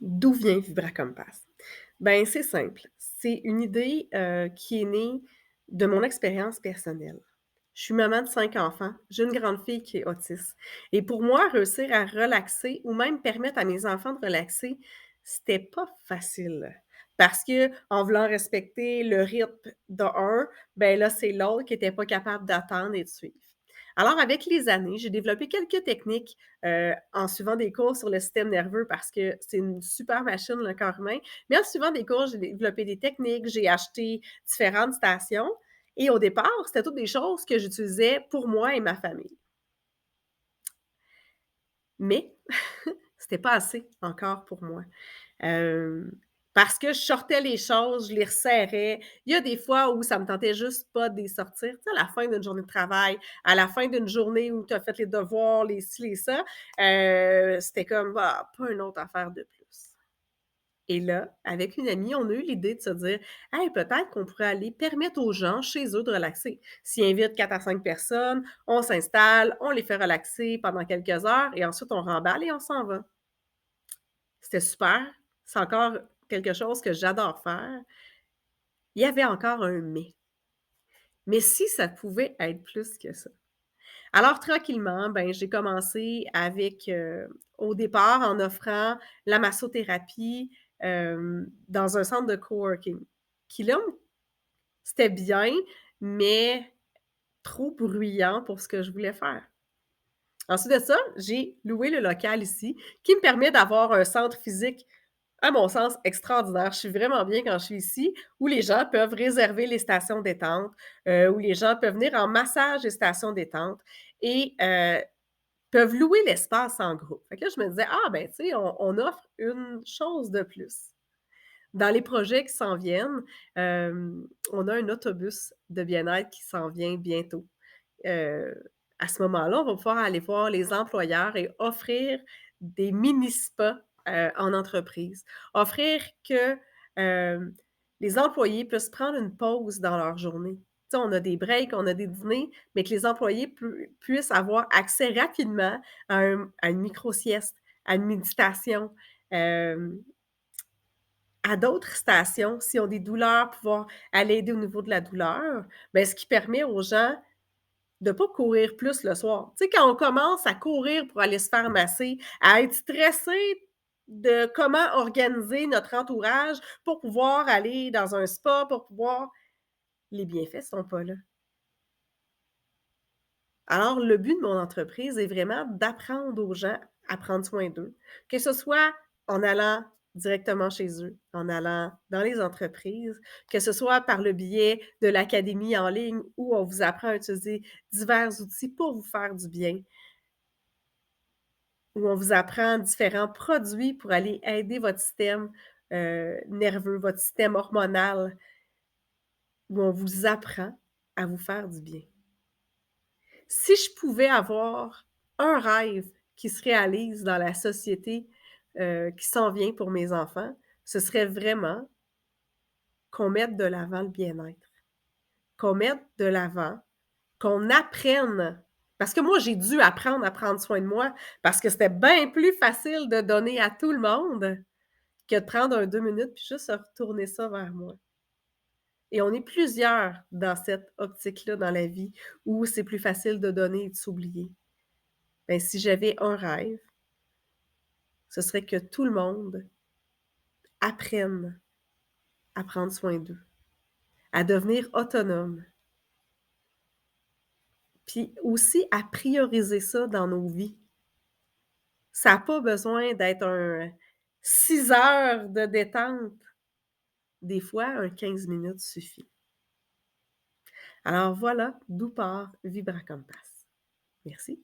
D'où vient Vibra Compass? Ben, c'est simple. C'est une idée, qui est née de mon expérience personnelle. Je suis maman de 5 enfants, j'ai une grande fille qui est autiste et pour moi, réussir à relaxer ou même permettre à mes enfants de relaxer, c'était pas facile. Parce que en voulant respecter le rythme de un, ben là, c'est l'autre qui était pas capable d'attendre et de suivre. Alors avec les années, j'ai développé quelques techniques, en suivant des cours sur le système nerveux parce que c'est une super machine, le corps humain. Mais en suivant des cours, j'ai développé des techniques, j'ai acheté différentes stations et au départ, c'était toutes des choses que j'utilisais pour moi et ma famille. Mais c'était pas assez encore pour moi. Hem, Parce que je sortais les choses, je les resserrais. Il y a des fois où ça me tentait juste pas de les sortir. Tu sais, à la fin d'une journée de travail, à la fin d'une journée où tu as fait les devoirs, les ci, les ça, c'était comme: «Ah, pas une autre affaire de plus». Et là, avec une amie, on a eu l'idée de se dire: «Hey, peut-être qu'on pourrait aller permettre aux gens, chez eux, de relaxer». S'ils invitent 4 à 5 personnes, on s'installe, on les fait relaxer pendant quelques heures et ensuite on remballe et on s'en va. C'était super, c'est encore quelque chose que j'adore faire. Il y avait encore un mais. Mais si ça pouvait être plus que ça? Alors tranquillement, ben, j'ai commencé avec, au départ, en offrant la massothérapie, dans un centre de coworking qui là, c'était bien, mais trop bruyant pour ce que je voulais faire. Ensuite de ça, j'ai loué le local ici qui me permet d'avoir un centre physique, à mon sens, extraordinaire. Je suis vraiment bien quand je suis ici, où les gens peuvent réserver les stations détente, où les gens peuvent venir en massage et stations détente et peuvent louer l'espace en groupe. Fait que là, je me disais: «Ah ben, tu sais, on offre une chose de plus». Dans les projets qui s'en viennent, on a un autobus de bien-être qui s'en vient bientôt. Heu, à ce moment-là, on va pouvoir aller voir les employeurs et offrir des mini spas, en entreprise. Offrir que, hem, les employés puissent prendre une pause dans leur journée. Tu sais, on a des breaks, on a des dîners, mais que les employés puissent avoir accès rapidement à une micro-sieste, à une méditation, hem, à d'autres stations, s'ils ont des douleurs, pouvoir aller aider au niveau de la douleur. Ben, ce qui permet aux gens de pas courir plus le soir. Tu sais, quand on commence à courir pour aller se faire masser, à être stressé de comment organiser notre entourage pour pouvoir aller dans un spa, pour pouvoir les bienfaits sont pas là. Alors, le but de mon entreprise est vraiment d'apprendre aux gens à prendre soin d'eux, que ce soit en allant directement chez eux, en allant dans les entreprises, que ce soit par le biais de l'académie en ligne où on vous apprend à utiliser divers outils pour vous faire du bien, où on vous apprend différents produits pour aller aider votre système, nerveux, votre système hormonal, où on vous apprend à vous faire du bien. Si je pouvais avoir un rêve qui se réalise dans la société, qui s'en vient pour mes enfants, ce serait vraiment qu'on mette de l'avant le bien-être, qu'on mette de l'avant, qu'on apprenne parce que moi, j'ai dû apprendre à prendre soin de moi parce que c'était bien plus facile de donner à tout le monde que de prendre un 2 minutes puis juste retourner ça vers moi. Et on est plusieurs dans cette optique-là dans la vie où c'est plus facile de donner et de s'oublier. Ben, si j'avais un rêve, ce serait que tout le monde apprenne à prendre soin d'eux, à devenir autonome, puis aussi à prioriser ça dans nos vies. Ça a pas besoin d'être un 6 heures de détente. Des fois, un 15 minutes suffit. Alors voilà d'où part Vibra Compass. Merci.